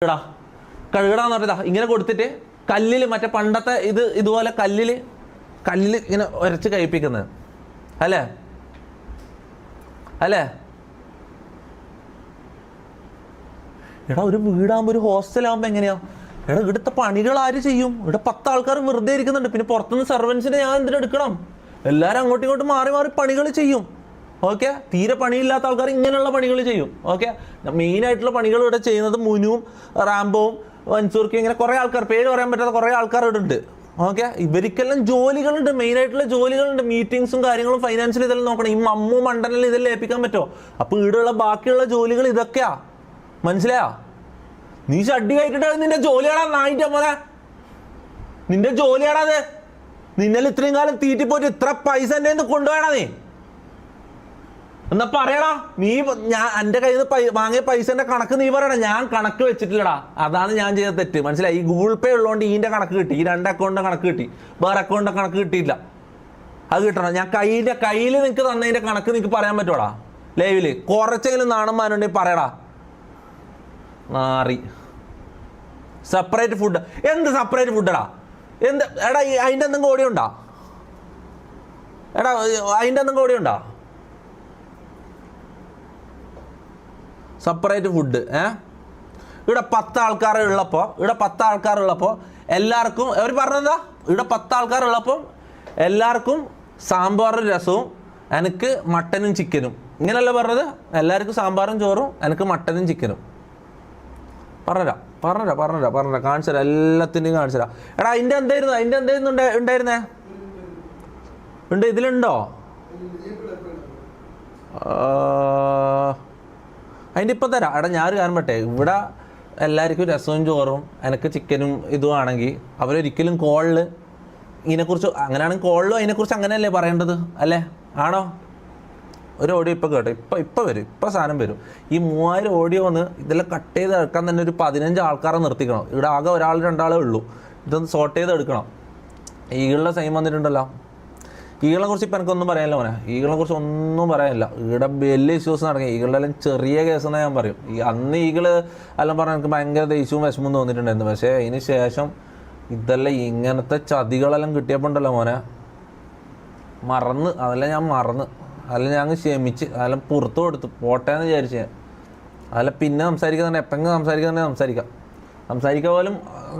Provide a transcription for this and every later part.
കഴുകടാന്ന് പറഞ്ഞതാ ഇങ്ങനെ കൊടുത്തിട്ട് കല്ലിൽ മറ്റേ പണ്ടത്തെ ഇതുപോലെ കല്ലിൽ ഇങ്ങനെ ഉരച്ച് കഴിപ്പിക്കുന്നത് അല്ലേ അല്ലേ? എടാ ഒരു വീടാകുമ്പോൾ ഒരു ഹോസ്റ്റലാകുമ്പോൾ എങ്ങനെയാ? എടാ ഇവിടുത്തെ പണികൾ ആര് ചെയ്യും? ഇവിടെ 10 ആൾക്കാർ വെറുതെ ഇരിക്കുന്നുണ്ട്. പിന്നെ പുറത്തുനിന്ന് സർവൻസിനെ ഞാൻ എന്തിനെടുക്കണം? എല്ലാവരും അങ്ങോട്ടും ഇങ്ങോട്ടും മാറി മാറി പണികൾ ചെയ്യും. ഓക്കെ, തീരെ പണിയില്ലാത്ത ആൾക്കാർ ഇങ്ങനെയുള്ള പണികൾ ചെയ്യും. ഓക്കെ, മെയിനായിട്ടുള്ള പണികൾ ഇവിടെ ചെയ്യുന്നത് മുനുവും റാംബോവും മൻസൂർക്കും ഇങ്ങനെ കുറേ ആൾക്കാർ, പേര് പറയാൻ പറ്റാത്ത കുറേ ആൾക്കാർ ഇവിടെ ഉണ്ട്. ഓക്കെ, ഇവർക്കെല്ലാം ജോലികളുണ്ട്, മെയിനായിട്ടുള്ള ജോലികളുണ്ട്, മീറ്റിംഗ്സും കാര്യങ്ങളും ഫൈനാൻഷ്യൽ ഇതെല്ലാം നോക്കണം. ഈ മമ്മു മണ്ടനെല്ലാം ഇതെല്ലാം ഏൽപ്പിക്കാൻ പറ്റുമോ? അപ്പോൾ ഇവിടെയുള്ള ബാക്കിയുള്ള ജോലികൾ ഇതൊക്കെയാ. മനസ്സിലായോ? നീ ഷഡ്ഡി കഴിച്ചിട്ട് നിന്റെ ജോലിയാടാ നായിന്റെ പോലെ, നിന്റെ ജോലിയാടാ അത്. നിന്നെ ഇത്രയും കാലം തീറ്റിപ്പോയിട്ട് ഇത്ര പൈസ എൻ്റെ കയ്യിൽ നിന്ന് കൊണ്ടുപോയടാ നീ. എന്നാ പറയടാ, നീ ഞാൻ എൻ്റെ കയ്യിൽ നിന്ന് വാങ്ങിയ പൈസന്റെ കണക്ക് നീ പറയടാ. ഞാൻ കണക്ക് വെച്ചിട്ടില്ലടാ, അതാണ് ഞാൻ ചെയ്ത തെറ്റ്. മനസ്സിലായി? ഈ ഗൂഗിൾ പേ ഉള്ളതുകൊണ്ട് ഇതിന്റെ കണക്ക് കിട്ടി, ഈ 2 അക്കൗണ്ടിന്റെ കണക്ക് കിട്ടി, വേറെ അക്കൗണ്ടിന്റെ കണക്ക് കിട്ടിയില്ല. അത് കിട്ടണം. ഞാൻ കയ്യിൽ നിനക്ക് തന്നതിന്റെ കണക്ക് നിനക്ക് പറയാൻ പറ്റുമോടാ ലൈവില്? കുറച്ചെങ്കിലും നാണന്മാരുണ്ടെങ്കിൽ പറയടാ. നാറി. Separate food. എന്ത് സെപ്പറേറ്റ് ഫുഡടാ? എന്ത് എടാ? അതിൻ്റെ എന്തെങ്കിലും കോടിയുണ്ടോ? എടാ അതിൻ്റെ എന്തെങ്കിലും കോടിയുണ്ടോ? Separate food. ഇവിടെ 10 ആൾക്കാരുള്ളപ്പോൾ എല്ലാവർക്കും അവർ പറഞ്ഞതാ, ഇവിടെ 10 ആൾക്കാരുള്ളപ്പോൾ എല്ലാവർക്കും സാമ്പാറും രസവും, എനിക്ക് മട്ടനും ചിക്കനും. ഇങ്ങനെയല്ല പറഞ്ഞത്? എല്ലാവർക്കും സാമ്പാറും ചോറും, എനിക്ക് മട്ടനും ചിക്കനും. പറഞ്ഞുതരാം കാണിച്ചു തരാം, എല്ലാത്തിൻ്റെയും കാണിച്ചു തരാം. എടാ അതിൻ്റെ എന്തായിരുന്നു ഉണ്ടായിരുന്നേ? ഉണ്ട്, ഇതിലുണ്ടോ? അതിൻ്റെ ഇപ്പം തരാം. എടാ ഞാനൊരു കാര്യം പറ്റേ, ഇവിടെ എല്ലാവർക്കും രസവും ചോറും എനിക്ക് ചിക്കനും ഇതുമാണെങ്കിൽ അവരൊരിക്കലും കോളിൽ ഇതിനെക്കുറിച്ച്, അങ്ങനെയാണെങ്കിൽ കോളിലും അതിനെക്കുറിച്ച് അങ്ങനെയല്ലേ പറയേണ്ടത് അല്ലേ? ആണോ? ഒരു ഓഡിയോ ഇപ്പം കേട്ടോ, ഇപ്പം വരും, ഇപ്പം സാധനം വരും. ഈ 3000 ഓഡിയോ വന്ന് ഇതെല്ലാം കട്ട് ചെയ്ത് എടുക്കാൻ തന്നെ ഒരു 15 ആൾക്കാരെ നിർത്തിക്കണം. ഇവിടെ ആകെ 1-2 ഉള്ളൂ. ഇതൊന്ന് സോർട്ട് ചെയ്ത് എടുക്കണം. ഈകളുടെ സൈൻ വന്നിട്ടുണ്ടല്ലോ. ഈകളെ കുറിച്ച് ഇപ്പം എനിക്കൊന്നും പറയാനില്ല മോനെ, ഈകളെ കുറിച്ച് ഒന്നും പറയാനില്ല. ഇവിടെ വലിയ ഇഷ്യൂസ് നടക്കുക. ഈകളുടെ എല്ലാം ചെറിയ കേസെന്ന് ഞാൻ പറയും. അന്ന് ഈകള് എല്ലാം പറഞ്ഞാൽ എനിക്ക് ഭയങ്കര ദേഷ്യവും വിഷമവും തോന്നിയിട്ടുണ്ടായിരുന്നു. പക്ഷേ അതിന് ശേഷം ഇതെല്ലാം ഇങ്ങനത്തെ ചതികളെല്ലാം കിട്ടിയപ്പോൾ ഉണ്ടല്ലോ മോനെ, അതെല്ലാം ഞാൻ മറന്ന് ക്ഷമിച്ച് അതെല്ലാം പുറത്തു കൊടുത്തു പോട്ടേന്ന് വിചാരിച്ച്. അതെല്ലാം പിന്നെ സംസാരിക്കുന്നുണ്ട്, എപ്പെങ്കിലും സംസാരിക്കുന്നുണ്ടെങ്കിൽ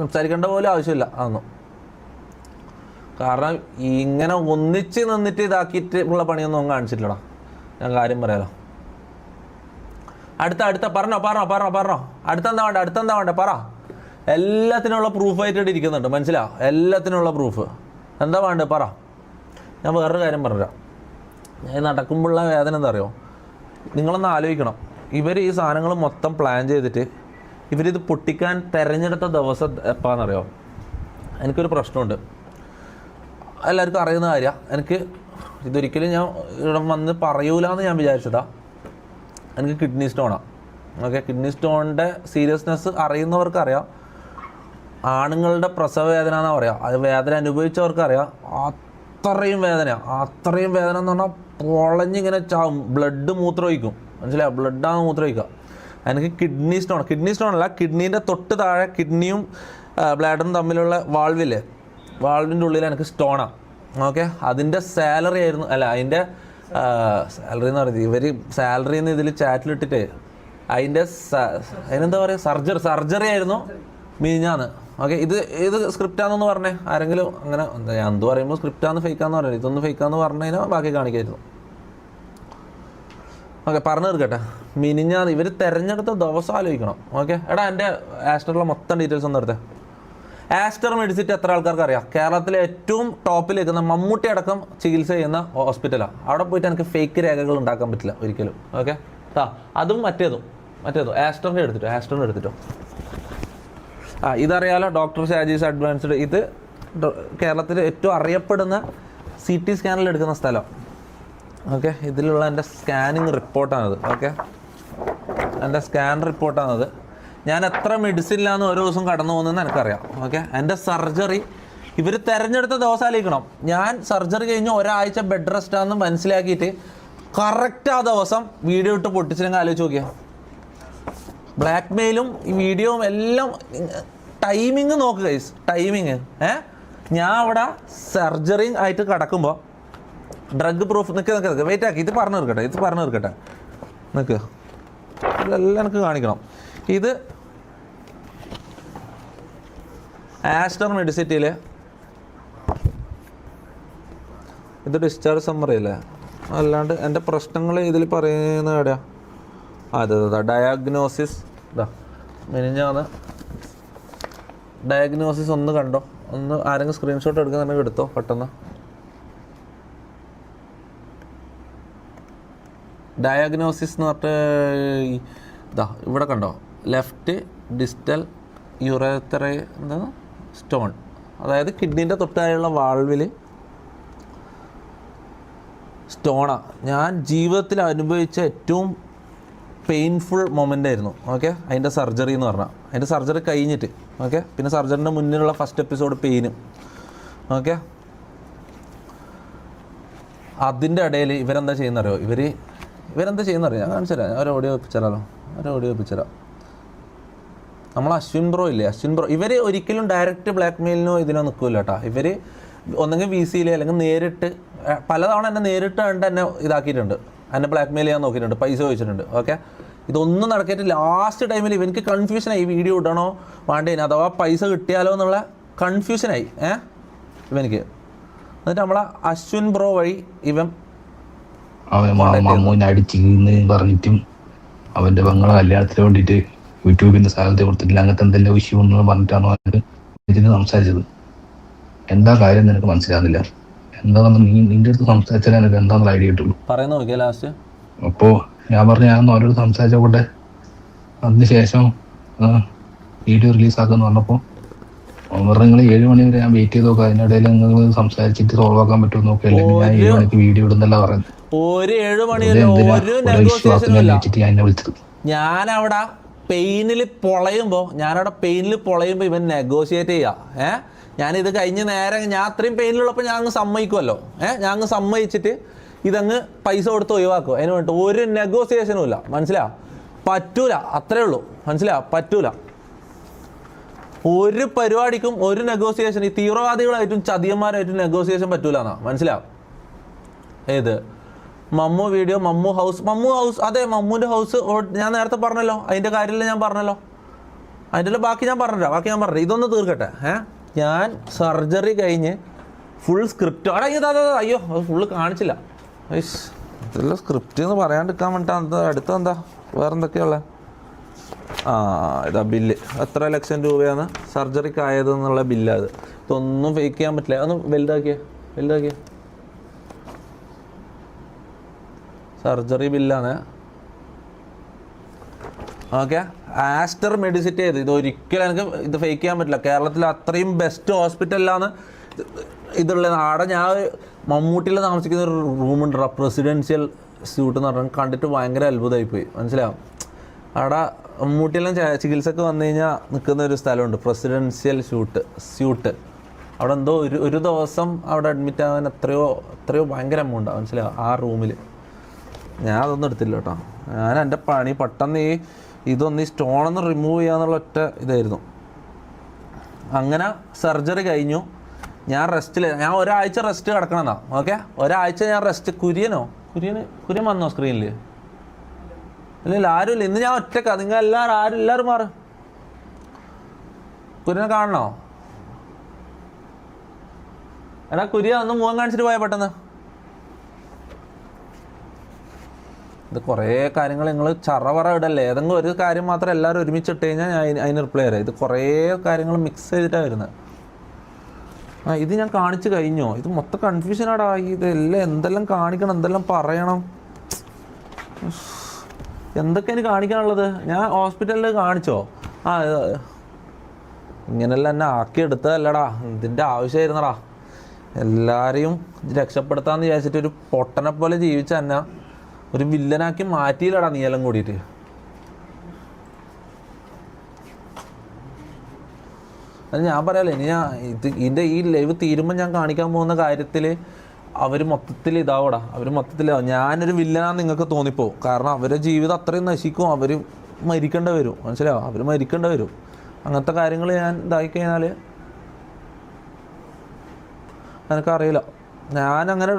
സംസാരിക്കേണ്ട പോലും ആവശ്യമില്ല അതൊന്നും. കാരണം ഇങ്ങനെ ഒന്നിച്ച് നിന്നിട്ട് ഇതാക്കിയിട്ട് ഉള്ള പണിയൊന്നും കാണിച്ചിട്ടില്ലടാ. ഞാൻ കാര്യം പറയാലോ. അടുത്ത പറഞ്ഞോ. അടുത്തെന്താ വേണ്ടേ പറ. എല്ലാത്തിനുള്ള പ്രൂഫായിട്ട് ഇരിക്കുന്നുണ്ട്, മനസ്സിലാ? എല്ലാത്തിനുള്ള പ്രൂഫ് എന്താ വേണ്ടത് പറ. ഞാൻ വേറൊരു കാര്യം പറഞ്ഞുതരാം. ഞാൻ നടക്കുമ്പോഴുള്ള വേദന എന്താ അറിയോ? നിങ്ങളൊന്ന് ആലോചിക്കണം. ഇവർ ഈ സാധനങ്ങൾ മൊത്തം പ്ലാൻ ചെയ്തിട്ട് ഇവരിത് പൊട്ടിക്കാൻ തിരഞ്ഞെടുത്ത ദിവസം എപ്പാന്നറിയോ? എനിക്കൊരു പ്രശ്നമുണ്ട്, എല്ലാവർക്കും അറിയുന്ന കാര്യമാണ്. എനിക്ക് ഇതൊരിക്കലും ഞാൻ ഇവിടെ വന്ന് പറയൂലെന്ന് ഞാൻ വിചാരിച്ചതാ. എനിക്ക് കിഡ്നി സ്റ്റോണാണ്. ഓക്കെ, കിഡ്നി സ്റ്റോണിൻ്റെ സീരിയസ്നെസ് അറിയുന്നവർക്കറിയാം. ആണുങ്ങളുടെ പ്രസവ വേദന എന്നാ പറയാം. അത് വേദന അനുഭവിച്ചവർക്കറിയാം. അത്രയും വേദന എന്ന് പറഞ്ഞാൽ പൊളഞ്ഞിങ്ങനെ ചാവും, ബ്ലഡ് മൂത്രമൊഴിക്കും. മനസ്സിലായോ? ബ്ലഡാണ് മൂത്രമൊഴിക്കുക. എനിക്ക് കിഡ്നി സ്റ്റോണല്ല, കിഡ്നീൻ്റെ തൊട്ട് താഴെ കിഡ്നിയും ബ്ലാഡറും തമ്മിലുള്ള വാൾവിൻ്റെ ഉള്ളിൽ എനിക്ക് സ്റ്റോണാണ്. ഓക്കെ, അതിൻ്റെ സാലറി ആയിരുന്നു, അല്ല അതിൻ്റെ സാലറി എന്ന് പറയുന്നത്, ഇവർ സാലറിന്ന് ഇതിൽ ചാറ്റിലിട്ടിട്ട് അതിനെന്താ പറയുക, സർജറി ആയിരുന്നു മിനിഞ്ഞാന്ന്. ഓക്കെ, ഇത് സ്ക്രിപ്റ്റാണെന്ന് പറഞ്ഞേ ആരെങ്കിലും. അങ്ങനെ ഞാൻ എന്ത് പറയുമ്പോൾ സ്ക്രിപ്റ്റാന്ന് ഫേക്കാന്ന് പറഞ്ഞു, ഇതൊന്ന് ഫേക്കാന്ന് പറഞ്ഞു കഴിഞ്ഞാൽ ബാക്കി കാണിക്കായിരുന്നു. ഓക്കെ, പറഞ്ഞു തീർക്കട്ടെ. മിനിഞ്ഞാന്ന് ഇവർ തിരഞ്ഞെടുത്ത ദിവസം ആലോചിക്കണം. ഓക്കെ, എടാ എൻ്റെ ആസ്റ്ററിലെ മൊത്തം ഡീറ്റെയിൽസ് ഒന്ന് എടുത്തേ. ആസ്റ്റർ മെഡിസിറ്റി എത്ര ആൾക്കാർക്ക് അറിയാം? കേരളത്തിലെ ഏറ്റവും ടോപ്പിൽ നിൽക്കുന്ന മമ്മൂട്ടി അടക്കം ചികിത്സ ചെയ്യുന്ന ഹോസ്പിറ്റലാണ്. അവിടെ പോയിട്ട് എനിക്ക് ഫേക്ക് രേഖകൾ ഉണ്ടാക്കാൻ പറ്റില്ല ഒരിക്കലും. ഓക്കെ, അതും മറ്റേതും ആസ്റ്ററിൻ്റെ എടുത്തിട്ടോ. ഇതറിയാലോ, ഡോക്ടർ ഷാജീസ് അഡ്വാൻസ്ഡ്. ഇത് കേരളത്തിൽ ഏറ്റവും അറിയപ്പെടുന്ന CT സ്കാനിൽ എടുക്കുന്ന സ്ഥലം. ഓക്കെ, ഇതിലുള്ള എൻ്റെ സ്കാനിങ് റിപ്പോർട്ടാണത്. ഓക്കെ, എൻ്റെ സ്കാൻ റിപ്പോർട്ടാണത്. ഞാൻ എത്ര മെഡിസിനിലാന്ന് ഓരോ ദിവസം കടന്നു പോകുന്നതെന്ന് എനിക്കറിയാം. ഓക്കെ, എൻ്റെ സർജറി ഇവർ തിരഞ്ഞെടുത്ത ദിവസം ആലോചിക്കണം. ഞാൻ സർജറി കഴിഞ്ഞ് ഒരാഴ്ച ബെഡ് റെസ്റ്റാണെന്ന് മനസ്സിലാക്കിയിട്ട് കറക്റ്റ് ആ ദിവസം വീഡിയോ ഇട്ട് പൊട്ടിച്ചില്ലെങ്കിൽ ആലോചിച്ച് നോക്കിയാൽ ബ്ലാക്ക് മെയിലും ഈ വീഡിയോയും എല്ലാം ടൈമിങ് നോക്ക് ഗൈസ്, ടൈമിങ്. ഞാൻ അവിടെ സർജറി ആയിട്ട് കിടക്കുമ്പോൾ ഡ്രഗ് പ്രൂഫ് നിൽക്ക് വെയിറ്റ് ആക്കി, ഇത് പറഞ്ഞു തീർക്കട്ടെ നിൽക്ക്, ഇതെല്ലാം എനിക്ക് കാണിക്കണം. ഇത് ആസ്റ്റർ മെഡിസിറ്റിയിൽ ഇത് ഡിസ്ചാർജ് സമ്മറി അല്ലേ, അല്ലാണ്ട് എൻ്റെ പ്രശ്നങ്ങൾ ഇതിൽ പറയുന്ന എവിടെയാ? അതെ ഡയഗ്നോസിസ്. മിനിഞ്ഞാന്ന് ഡയഗ്നോസിസ് ഒന്ന് കണ്ടോ, ഒന്ന് ആരെങ്കിലും സ്ക്രീൻഷോട്ട് എടുക്കുന്നുണ്ടെങ്കിൽ എടുത്തോ പെട്ടെന്ന്. ഡയഗ്നോസിസ് എന്ന് പറഞ്ഞിട്ട് ഇവിടെ കണ്ടോ, ലെഫ്റ്റ് ഡിസ്റ്റൽ യുറേത്ര എന്താണ് സ്റ്റോൺ, അതായത് കിഡ്നീൻ്റെ തൊട്ടായുള്ള വാൾവിൽ സ്റ്റോണാണ്. ഞാൻ ജീവിതത്തിൽ അനുഭവിച്ച ഏറ്റവും പെയിൻഫുൾ മൊമെൻ്റ് ആയിരുന്നു. ഓക്കെ, അതിൻ്റെ സർജറി എന്ന് പറഞ്ഞാൽ, അതിൻ്റെ സർജറി കഴിഞ്ഞിട്ട് ഓക്കെ, പിന്നെ സർജറിൻ്റെ മുന്നിലുള്ള ഫസ്റ്റ് എപ്പിസോഡ് പെയിനും. ഓക്കെ, അതിൻ്റെ ഇടയിൽ ഇവരെന്താ ചെയ്യുന്നറിയോ, ഇവരെന്താ ചെയ്യുന്നറിയോ, ഞാൻ കാണിച്ചു തരാം. ഒരു ഓഡിയോ വെപ്പിച്ചരാം. നമ്മൾ അശ്വിൻ ബ്രോ ഇല്ലേ, ഇവർ ഒരിക്കലും ഡയറക്റ്റ് ബ്ലാക്ക് മെയിലിനോ ഇതിനോ നിൽക്കില്ല കേട്ടോ. ഇവർ ഒന്നെങ്കിൽ VC അല്ലെങ്കിൽ നേരിട്ട് പലതവണ എന്നെ നേരിട്ട് കണ്ട് എന്നെ ഇതാക്കിയിട്ടുണ്ട്, എന്നെ ബ്ലാക്ക് മെയിൽ ചെയ്യാൻ നോക്കിയിട്ടുണ്ട്, പൈസ ചോദിച്ചിട്ടുണ്ട്. ഓക്കെ, ഇതൊന്നും നടക്കിയിട്ട് ലാസ്റ്റ് ടൈമിൽ ഇവർക്ക് കൺഫ്യൂഷനായി, ഈ വീഡിയോ ഇടണോ വേണ്ടേന്, അഥവാ പൈസ കിട്ടിയാലോ എന്നുള്ള കൺഫ്യൂഷനായി ഇവനിക്ക്. എന്നിട്ട് നമ്മളെ അശ്വിൻ ബ്രോ വഴി ഇവൻ അടിച്ചിന്ന് പറഞ്ഞിട്ടും അവന്റെ പെങ്ങളെ കല്യാണത്തിന് വേണ്ടിയിട്ട് യൂട്യൂബിന്റെ സാലറി കൊടുത്തിട്ടില്ല, അങ്ങനത്തെ എന്തെല്ലാം വിഷയം എന്ന് പറഞ്ഞിട്ടാണ് ഇതിന് സംസാരിച്ചത്. എന്താ കാര്യം നിനക്ക് മനസ്സിലാകുന്നില്ല, എന്താണെന്ന് നിന്റെ അടുത്ത് സംസാരിച്ചാൽ എനിക്ക് എന്താണെന്ന് ഐഡിയ കിട്ടുള്ളൂ. അപ്പോ ഞാൻ പറഞ്ഞു ഞാൻ അവരോട് സംസാരിച്ചോട്ടെ, അതിനുശേഷം വീഡിയോ റിലീസാക്കാന്ന് പറഞ്ഞപ്പോ നിങ്ങൾ 7 മണി വരെ ഞാൻ വെയിറ്റ് ചെയ്ത് നോക്കാം, അതിനിടയിൽ നിങ്ങൾ സംസാരിച്ചിട്ട് സോൾവ് ആക്കാൻ പറ്റുമോ നോക്കുക, അല്ലെങ്കിൽ ഞാൻ 7 മണിക്ക് വീഡിയോ ഇടുന്നല്ല പറയുന്നത്. ഞാനവിടെ പെയിനിൽ പൊളയുമ്പോൾ ഇവൻ നെഗോഷിയേറ്റ് ചെയ്യാ. ഞാനിത് കഴിഞ്ഞ് നേരെ ഞാൻ അത്രയും പെയിനിലുള്ളപ്പോൾ ഞാൻ അങ്ങ് സമ്മതിക്കുമല്ലോ. ഞാൻ അങ്ങ് സമ്മതിച്ചിട്ട് ഇതങ്ങ് പൈസ കൊടുത്ത് ഒഴിവാക്കും. അതിന് വേണ്ടിയിട്ട് ഒരു നെഗോസിയേഷനും ഇല്ല, പറ്റൂല, അത്രേ ഉള്ളൂ, പറ്റൂല. ഒരു പരിപാടിക്കും ഒരു നെഗോസിയേഷൻ, ഈ തീവ്രവാദികളായിട്ടും ചതിയന്മാരായിട്ടും നെഗോസിയേഷൻ പറ്റൂല എന്നാ ഏത് മമ്മു വീഡിയോ, മമ്മു ഹൗസ് അതെ, മമ്മുൻ്റെ ഹൗസ് ഞാൻ നേരത്തെ പറഞ്ഞല്ലോ, അതിൻ്റെ കാര്യത്തിൽ ഞാൻ പറഞ്ഞല്ലോ, അതിൻ്റെ ബാക്കി ഞാൻ പറഞ്ഞില്ല. ഇതൊന്ന് തീർക്കട്ടെ. ഞാൻ സർജറി കഴിഞ്ഞ് ഫുൾ സ്ക്രിപ്റ്റ് അയ്യോ അത് ഫുള്ള് കാണിച്ചില്ല. ഇതെല്ലാം സ്ക്രിപ്റ്റ് എന്ന് പറയാണ്ടിരിക്കാൻ വേണ്ടിയിട്ട് അടുത്തെന്താ വേറെ എന്തൊക്കെയുള്ളത്? ഇതാ ബില്ല്, എത്ര ലക്ഷം രൂപയാണ് സർജറിക്ക് ആയതെന്നുള്ള ബില്ല്. അത് ഇതൊന്നും ഫേക്ക് ചെയ്യാൻ പറ്റില്ല. ഒന്ന് വലുതാക്കിയ സർജറി ബില്ലാണ്. ഓക്കെ, ആസ്റ്റർ മെഡിസിറ്റി ചെയ്ത് ഇതൊരിക്കലും എനിക്ക് ഇത് ഫേക്ക് ചെയ്യാൻ പറ്റില്ല. കേരളത്തിലെ അത്രയും ബെസ്റ്റ് ഹോസ്പിറ്റലിലാണ് ഇതുള്ളത്. ആടെ ഞാൻ മമ്മൂട്ടിയിൽ താമസിക്കുന്ന ഒരു റൂമുണ്ട്, പ്രസിഡൻഷ്യൽ സ്യൂട്ട് എന്ന് പറഞ്ഞാൽ കണ്ടിട്ട് ഭയങ്കര അത്ഭുതമായിപ്പോയി. മനസ്സിലാവും, അവിടെ മമ്മൂട്ടിയെല്ലാം ചികിത്സക്ക് വന്നു കഴിഞ്ഞാൽ നിൽക്കുന്ന ഒരു സ്ഥലമുണ്ട്, പ്രസിഡൻഷ്യൽ സ്യൂട്ട്. അവിടെ എന്തോ ഒരു ദിവസം അവിടെ അഡ്മിറ്റ് ആവാൻ എത്രയോ ഭയങ്കര എമൗണ്ടാണ്. മനസ്സിലാവും, ആ റൂമിൽ. ഞാൻ അതൊന്നും എടുത്തില്ല കേട്ടോ. ഞാൻ എൻ്റെ പണി പെട്ടെന്ന് ഇതൊന്ന് ഈ സ്റ്റോണൊന്ന് റിമൂവ് ചെയ്യാന്നുള്ള ഒറ്റ ഇതായിരുന്നു. അങ്ങനെ സർജറി കഴിഞ്ഞു. ഞാൻ ഞാൻ ഒരാഴ്ച റെസ്റ്റ് കിടക്കണമെന്നാ. ഓക്കെ, ഒരാഴ്ച ഞാൻ റെസ്റ്റ്. കുര്യൻ വന്നോ സ്ക്രീനിൽ? ഇല്ല, ആരുമില്ല. ഇന്ന് ഞാൻ ഒറ്റക്കാ. നിങ്ങൾ എല്ലാവരും മാറ്. കുര്യനെ കാണണോ? എടാ കുര്യ ഒന്ന് മുഖം കാണിച്ചിട്ട് പോയാൽ പെട്ടെന്ന്. ഇത് കുറേ കാര്യങ്ങൾ നിങ്ങൾ ചറവറ ഇടല്ലേ. ഏതെങ്കിലും ഒരു കാര്യം മാത്രം എല്ലാവരും ഒരുമിച്ചിട്ട് കഴിഞ്ഞാൽ ഞാൻ അതിന് റിപ്ലൈ തരാം. ഇത് കുറേ കാര്യങ്ങൾ മിക്സ് ചെയ്തിട്ടാണ് വരുന്നത്. ഇത് ഞാൻ കാണിച്ചു കഴിഞ്ഞോ? ഇത് മൊത്തം കൺഫ്യൂഷനാടാ. ഇതെല്ലാം എന്തെല്ലാം കാണിക്കണം, എന്തെല്ലാം പറയണം, എന്തൊക്കെ എനിക്ക് കാണിക്കാനുള്ളത്. ഞാൻ ഹോസ്പിറ്റലിൽ കാണിച്ചോ? ഇങ്ങനെല്ലാം എന്നെ ആക്കിയെടുത്തതല്ലടാ, ഇതിൻ്റെ ആവശ്യമായിരുന്നടാ. എല്ലാവരെയും രക്ഷപ്പെടുത്താമെന്ന് വിചാരിച്ചിട്ട് ഒരു പൊട്ടനെ പോലെ ജീവിച്ച എന്നെ ഒരു വില്ലനാക്കി മാറ്റിയില്ലടാ നീ എല്ലാം കൂടിയിട്ട്. അത് ഞാൻ പറയാലോ, ഇനി ഇതിൻ്റെ ഈ ലൈവ് തീരുമ്പോൾ ഞാൻ കാണിക്കാൻ പോകുന്ന കാര്യത്തിൽ അവർ മൊത്തത്തിൽ ഇതാവടാ. ഞാനൊരു വില്ലനാന്ന് നിങ്ങൾക്ക് തോന്നിപ്പോവും. കാരണം അവരുടെ ജീവിതം അത്രയും നശിക്കും. അവർ മരിക്കേണ്ടി വരും, മനസ്സിലാവും, അവർ മരിക്കേണ്ടി വരും. അങ്ങനത്തെ കാര്യങ്ങൾ ഞാൻ ഇതായി കഴിഞ്ഞാൽ എനിക്കറിയില്ല. ഞാനങ്ങനെ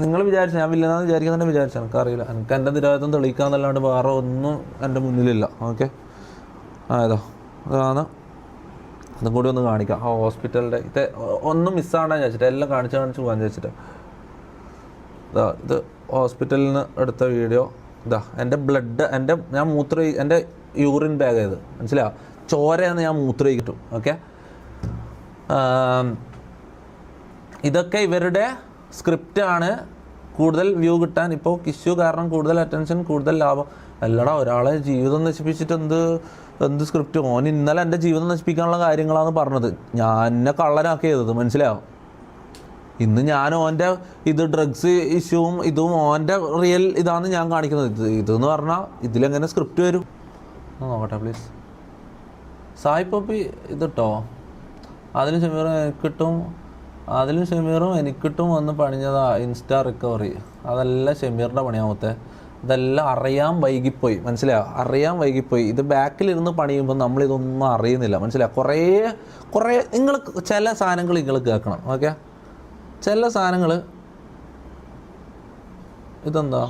നിങ്ങൾ വിചാരിച്ചു ഞാൻ വില്ലെന്നാന്ന് വിചാരിക്കുന്നതന്നെ വിചാരിച്ചു, എനിക്കറിയില്ല. എനിക്ക് എൻ്റെ നിരവധം തെളിയിക്കാന്നല്ലാണ്ട് വേറെ ഒന്നും എൻ്റെ മുന്നിലില്ല. ഓക്കെ, അതാണ്. അതും കൂടി ഒന്ന് കാണിക്കാം. ആ ഹോസ്പിറ്റലിൻ്റെ ഇത് ഒന്നും മിസ്സാണെന്ന് വിചാരിച്ചിട്ട് എല്ലാം കാണിച്ച് പോകാൻ വിചാരിച്ചിട്ട്. ഇത് ഹോസ്പിറ്റലിൽ നിന്ന് എടുത്ത വീഡിയോ. എൻ്റെ ബ്ലഡ്, ഞാൻ എൻ്റെ യൂറിൻ ബാഗ് ഇത് മനസ്സിലാവും, ചോരയെന്ന് ഞാൻ മൂത്രമൊഴിക്കിട്ടു. ഓക്കെ, ഇതൊക്കെ ഇവരുടെ സ്ക്രിപ്റ്റാണ്. കൂടുതൽ വ്യൂ കിട്ടാൻ ഇപ്പോൾ കിഷു കാരണം കൂടുതൽ അറ്റൻഷൻ, കൂടുതൽ ലാഭം. അല്ലടാ, ഒരാളെ ജീവിതം നശിപ്പിച്ചിട്ട് എന്ത് സ്ക്രിപ്റ്റ്? ഓൻ ഇന്നലെ എൻ്റെ ജീവിതം നശിപ്പിക്കാനുള്ള കാര്യങ്ങളാണ് പറഞ്ഞത്. ഞാൻ എന്നെ കള്ളനാക്കി ചെയ്തത്, മനസ്സിലാവും. ഇന്ന് ഞാൻ ഓൻ്റെ ഇത് ഡ്രഗ്സ് ഇഷ്യൂവും ഇതും ഓൻ്റെ റിയൽ ഇതാണ് ഞാൻ കാണിക്കുന്നത്. ഇതെന്ന് പറഞ്ഞാൽ ഇതിലെങ്ങനെ സ്ക്രിപ്റ്റ് വരും നോക്കട്ടെ പ്ലീസ്. സായിപ്പി ഇതിട്ടോ, അതിലും ഷമീറും എനിക്കിട്ടും വന്ന് പണിഞ്ഞതാ ഇൻസ്റ്റാ റിക്കവറി. അതെല്ലാം ഷമീറിൻ്റെ പണിയാമത്തെ. ഇതെല്ലാം അറിയാൻ വൈകിപ്പോയി, മനസ്സിലായോ? ഇത് ബാക്കിലിരുന്ന് പണിയുമ്പോൾ നമ്മളിതൊന്നും അറിയുന്നില്ല, മനസ്സിലായോ? കുറേ നിങ്ങൾ ചില സാധനങ്ങൾ നിങ്ങൾ കേൾക്കണം. ഓക്കെ, ചില സാധനങ്ങൾ ഇതെന്താ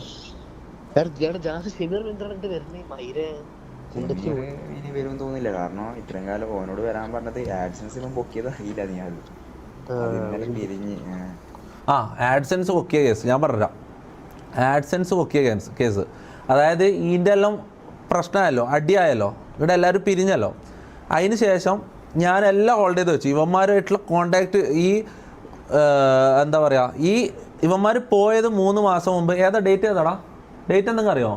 ഇനി വരും തോന്നില്ല. കാരണം ഇത്രയും കാലം ഓനോട് വരാൻ പറഞ്ഞത് ആഡ്സൻസിലും പൊക്കിയത് അറിയില്ല. നീ അത് പിരിഞ്ഞ് ആഡ്സെൻസ് പൊക്കിയ കേസ് ഞാൻ പറഞ്ഞുതരാം. ആഡ്സെൻസ് പൊക്കിയ കേസ് അതായത് ഇതിൻ്റെ എല്ലാം പ്രശ്നമായല്ലോ, അടിയായല്ലോ, ഇവിടെ എല്ലാവരും പിരിഞ്ഞല്ലോ. അതിന് ശേഷം ഞാൻ എല്ലാം ഹോൾഡ് ചെയ്ത് വെച്ചു. ഇവന്മാരുമായിട്ടുള്ള കോണ്ടാക്ട് എന്താ പറയുക, ഇവന്മാർ പോയത് 3 മാസം മുമ്പ്. ഏതാ ഡേറ്റ്? ഡേറ്റ് എന്തെങ്കിലും അറിയോ?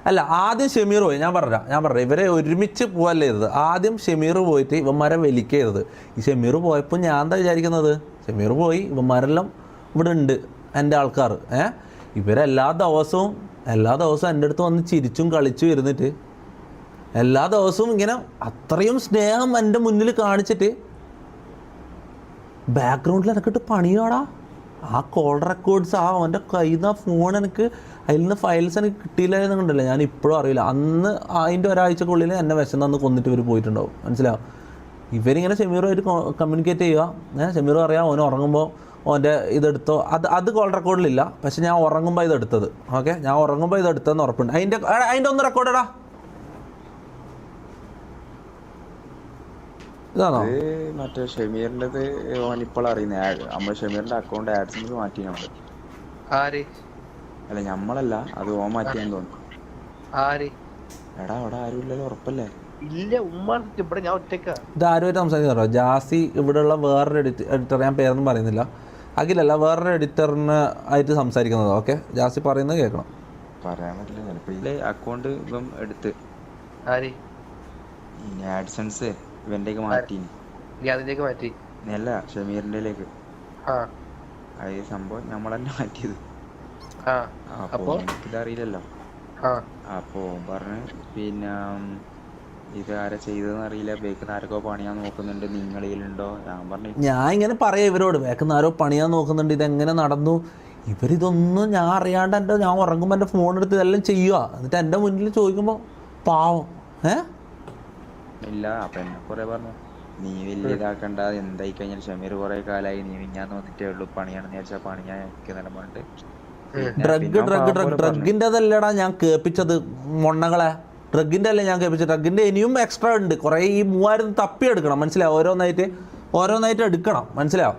അല്ല, ആദ്യം ഷമീർ പോയി. ഞാൻ പറഞ്ഞ ഇവരെ ഒരുമിച്ച് പോകല്ലേ ചെയ്തത്. ആദ്യം ഷമീർ പോയിട്ട് ഇവന്മാരെ വലിക്കരുത്. ഈ ഷമീർ പോയപ്പോൾ ഞാൻ എന്താ വിചാരിക്കുന്നത്, ഷമീർ പോയി ഇവന്മാരെല്ലാം ഇവിടെ ഉണ്ട് എൻ്റെ ആൾക്കാർ. ഇവരെല്ലാ ദിവസവും എൻ്റെ അടുത്ത് വന്ന് ചിരിച്ചും കളിച്ചും ഇരുന്നിട്ട് എല്ലാ ദിവസവും ഇങ്ങനെ അത്രയും സ്നേഹം എൻ്റെ മുന്നിൽ കാണിച്ചിട്ട് ബാക്ക്ഗ്രൗണ്ടിൽ എനിക്കിട്ട് പണിയാടാ. ആ കോൾ റെക്കോർഡ്സ്, അവൻ്റെ കയ്യിൽ നിന്ന് ആ ഫോൺ എനിക്ക് അതിൽ നിന്ന് ഫയൽസ് എനിക്ക് കിട്ടിയില്ലായിരുന്നു കണ്ടല്ലോ. ഞാൻ ഇപ്പോഴും അറിയില്ല. അന്ന് അതിൻ്റെ ഒരാഴ്ചക്കുള്ളിൽ എന്നെ വിശന്ന് കൊന്നിട്ട് ഇവർ പോയിട്ടുണ്ടാവും, മനസ്സിലാവും. ഇവരിങ്ങനെ ഷമീറുമായിട്ട് കമ്മ്യൂണിക്കേറ്റ് ചെയ്യുക. ഷമീർ പറയാം ഓൻ ഉറങ്ങുമ്പോൾ ഓൻ്റെ ഇതെടുത്തോ. അത് കോൾ റെക്കോർഡിലില്ല, പക്ഷെ ഞാൻ ഉറങ്ങുമ്പോൾ ഇതെടുത്തത്. ഓക്കെ, ഞാൻ ഉറങ്ങുമ്പോൾ ഇതെടുത്തതെന്ന് ഉറപ്പുണ്ട്. അതിൻ്റെ ഒന്ന് റെക്കോർഡടാ. ഇതാണോ മറ്റേ ഷമീറിൻ്റെത്? ഓനിപ്പോൾ അറിയുന്നത് നമ്മൾ ഷമീറിന്റെ അക്കൗണ്ട് ആഡ്സൻസ് മാറ്റി. അല്ല നമ്മളല്ല, അത് ഓൻ മാറ്റിയാന്ന് തോന്നുന്നു. എടാ അവിടെ ആരും ഇല്ലല്ലോ, ഉറപ്പല്ലേ? ഇതാരുമായിട്ട് സംസാരിക്കുന്നോ? ജാസി ഇവിടെയുള്ള വേറൊരു എഡിറ്റർ, ഞാൻ പേരൊന്നും പറയുന്നില്ല, അഖിലല്ല, വേറൊരു എഡിറ്ററിന് ആയിട്ട് സംസാരിക്കുന്നത്. ഓക്കെ, ജാസി പറയുന്നത് കേൾക്കണം. പറയാൻ പറ്റില്ല, ചിലപ്പോൾ അക്കൗണ്ട് ഇപ്പം എടുത്ത് ആഡ്സൻസ് ഇവന്റേക്ക് മാറ്റി. അല്ല, ഷമീറിന്റെ അത് സംഭവം നമ്മളെന്നെ മാറ്റിയത്. അപ്പൊ എനിക്കിതറിയില്ലല്ലോ. അപ്പൊ പറഞ്ഞു പിന്നെ ഇത് ആരാ ചെയ്തതെന്ന് അറിയില്ല, ബേക്കുന്ന ആരൊക്കെ പണിയാൻ നോക്കുന്നുണ്ട്, നിങ്ങളിലുണ്ടോ? ഞാൻ ഇങ്ങനെ പറയാം ഇവരോട്, ബേക്കുന്ന ആരോ പണിയാൻ നോക്കുന്നുണ്ട്, ഇതെങ്ങനെ നടന്നു? ഇവരിതൊന്നും ഞാൻ അറിയാണ്ട് ഞാൻ ഉറങ്ങുമ്പോൾ എൻ്റെ ഫോൺ എടുത്ത് ഇതെല്ലാം ചെയ്യുക. എന്നിട്ട് എൻ്റെ മുന്നിൽ ചോദിക്കുമ്പോൾ പാവം. ഇല്ല, അപ്പൊ എന്നെ കുറെ പറഞ്ഞു, നീ വലിയ ഇതാക്കണ്ട, എന്തായി കഴിഞ്ഞാൽ ഷമീർ കുറെ കാലായി, നീ ഞാൻ വന്നിട്ടേ ഉള്ളൂ, പണിയാണെന്ന് വിചാരിച്ചാൽ പണിയാൻ എനിക്ക് നില പറഞ്ഞിട്ട് ഡ്രഗിൻ്റെ അതല്ലടാ ഞാൻ കേൾപ്പിച്ചത് മൊണ്ണകളെ. ഡ്രഗിൻ്റെ അല്ലേ ഞാൻ കേൾപ്പിച്ചത്. ഡ്രഗിൻ്റെ ഇനിയും എക്സ്ട്രാ ഉണ്ട് കുറേ. ഈ 3000 തപ്പിയെടുക്കണം, മനസ്സിലാവും. ഓരോന്നായിട്ട് എടുക്കണം, മനസ്സിലാവും.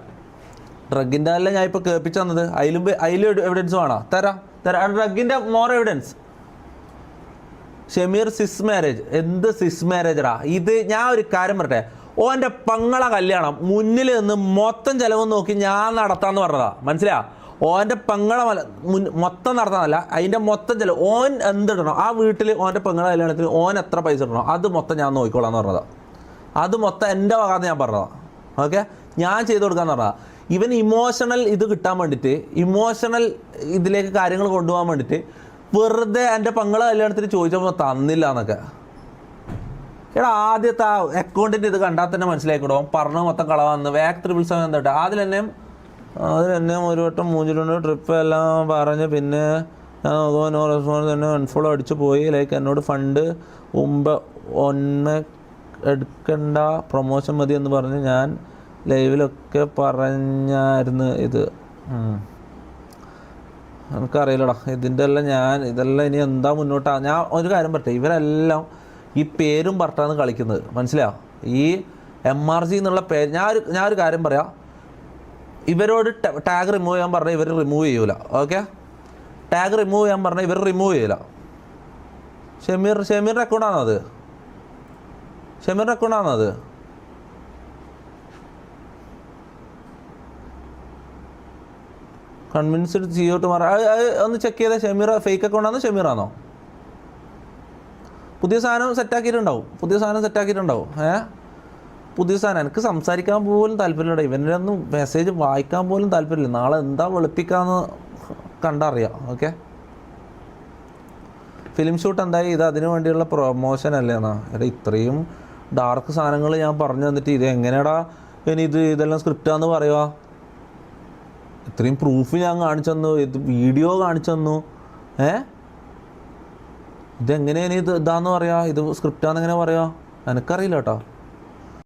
ഡ്രഗിൻ്റെ അല്ല ഞാൻ ഇപ്പോൾ കേൾപ്പിച്ചു തന്നത്. അതിലും എവിഡൻസ് വേണോ? തരാം. ഡ്രഗിൻ്റെ മോർ എവിഡൻസ്. ഷമീർ സിസ് മാരേജ്. എന്ത് സിസ് മാരേജടാ ഇത്? ഞാൻ ഒരു കാര്യം പറട്ടെ, ഓൻ്റെ പെങ്ങളെ കല്യാണം മുന്നിൽ നിന്ന് മൊത്തം ചിലവ് നോക്കി ഞാൻ നടത്താമെന്ന് പറഞ്ഞതാ, മനസ്സിലാ? ഓൻ്റെ പെങ്ങളെ മൊത്തം നടത്താനല്ല, അതിൻ്റെ മൊത്തം ചിലവ് ഓൻ എന്തിടണം, ആ വീട്ടിൽ ഓൻ്റെ പെങ്ങളെ കല്യാണത്തിന് ഓൻ എത്ര പൈസ ഇടണം അത് മൊത്തം ഞാൻ നോക്കിക്കോളാന്ന് പറഞ്ഞതാ. അത് മൊത്തം എൻ്റെ വകാന്ന് ഞാൻ പറഞ്ഞതാ. ഓക്കെ, ഞാൻ ചെയ്ത് കൊടുക്കാന്ന് പറഞ്ഞതാ. ഇവൻ ഇമോഷണൽ ഇത് കിട്ടാൻ വേണ്ടിയിട്ട്, ഇമോഷണൽ ഇതിലേക്ക് കാര്യങ്ങൾ കൊണ്ടുപോകാൻ വേണ്ടിയിട്ട് വെറുതെ എൻ്റെ പെങ്ങളെ കല്യാണത്തിന് ചോദിച്ചപ്പോൾ തന്നില്ല എന്നൊക്കെ. എടാ, ആദ്യത്തെ ആ അക്കൗണ്ടിൻ്റെ ഇത് കണ്ടാൽ തന്നെ മനസ്സിലാക്കിക്കോടോ, പറഞ്ഞ മൊത്തം കളവാന്ന്. വാക് 777 എന്താ അതിൽ എന്നെയും ഒരു വട്ടം 3 ട്രിപ്പ് എല്ലാം പറഞ്ഞ് പിന്നെ ഞാൻ നോ റെസ്പോൺസ് തന്നെ അൺഫോളോ അടിച്ചു പോയി. ലൈക്ക് എന്നോട് ഫണ്ട് മുമ്പ് എടുക്കണ്ട, പ്രൊമോഷൻ മതി എന്ന് പറഞ്ഞ് ഞാൻ ലൈവിലൊക്കെ പറഞ്ഞായിരുന്നു. ഇത് എനിക്കറിയില്ലടാ ഇതെല്ലാം ഇനി എന്താ മുന്നോട്ടാ. ഞാൻ ഒരു കാര്യം പറയട്ടെ, ഇവരെല്ലാം ഈ പേരും പറഞ്ഞാണ് കളിക്കുന്നത്, മനസ്സിലായോ? ഈ MRG എന്നുള്ള പേര് ഞാനൊരു കാര്യം പറയാം, ഇവരോട് ടാഗ് റിമൂവ് ചെയ്യാൻ പറഞ്ഞാൽ ഇവർ റിമൂവ് ചെയ്യൂല. ഓക്കെ, ടാഗ് റിമൂവ് ചെയ്യാൻ പറഞ്ഞാൽ ഇവർ റിമൂവ് ചെയ്യൂല. ഷമീറിൻ്റെ അക്കൗണ്ടാണത്, ഷമീറിൻ്റെ അക്കൗണ്ടാണത്. കൺവിൻസ്ഡ് CEO ടു മാറി ഒന്ന് ചെക്ക് ചെയ്തേ. ഷമീർ ഫേക്ക് അക്കൗണ്ടാണോ ഷമീറാണോ? പുതിയ സാധനം സെറ്റാക്കിയിട്ടുണ്ടാവും, പുതിയ സാധനം. എനിക്ക് സംസാരിക്കാൻ പോലും താല്പര്യമില്ല, ഇവൻ്റെ ഒന്നും മെസ്സേജ് വായിക്കാൻ പോലും താല്പര്യമില്ല. നാളെ എന്താ വെളുപ്പിക്കാന്ന് കണ്ടറിയാം. ഓക്കെ, ഫിലിം ഷൂട്ട് എന്തായി? ഇത് അതിനു വേണ്ടിയുള്ള പ്രൊമോഷൻ അല്ലേ എന്നാ? എടാ ഇത്രയും ഡാർക്ക് സാധനങ്ങൾ ഞാൻ പറഞ്ഞു തന്നിട്ട് ഇത് എങ്ങനെയാടാ ഇനി ഇതെല്ലാം സ്ക്രിപ്റ്റാന്ന് പറയുക? ഇത്രയും പ്രൂഫ് ഞാൻ കാണിച്ചു തന്നു, ഇത് വീഡിയോ കാണിച്ചു തന്നു. ഇതെങ്ങനെയാണ് ഇതാന്ന് പറയാ? ഇത് സ്ക്രിപ്റ്റാന്ന് എങ്ങനെ പറയാ? എനിക്കറിയില്ല കേട്ടോ.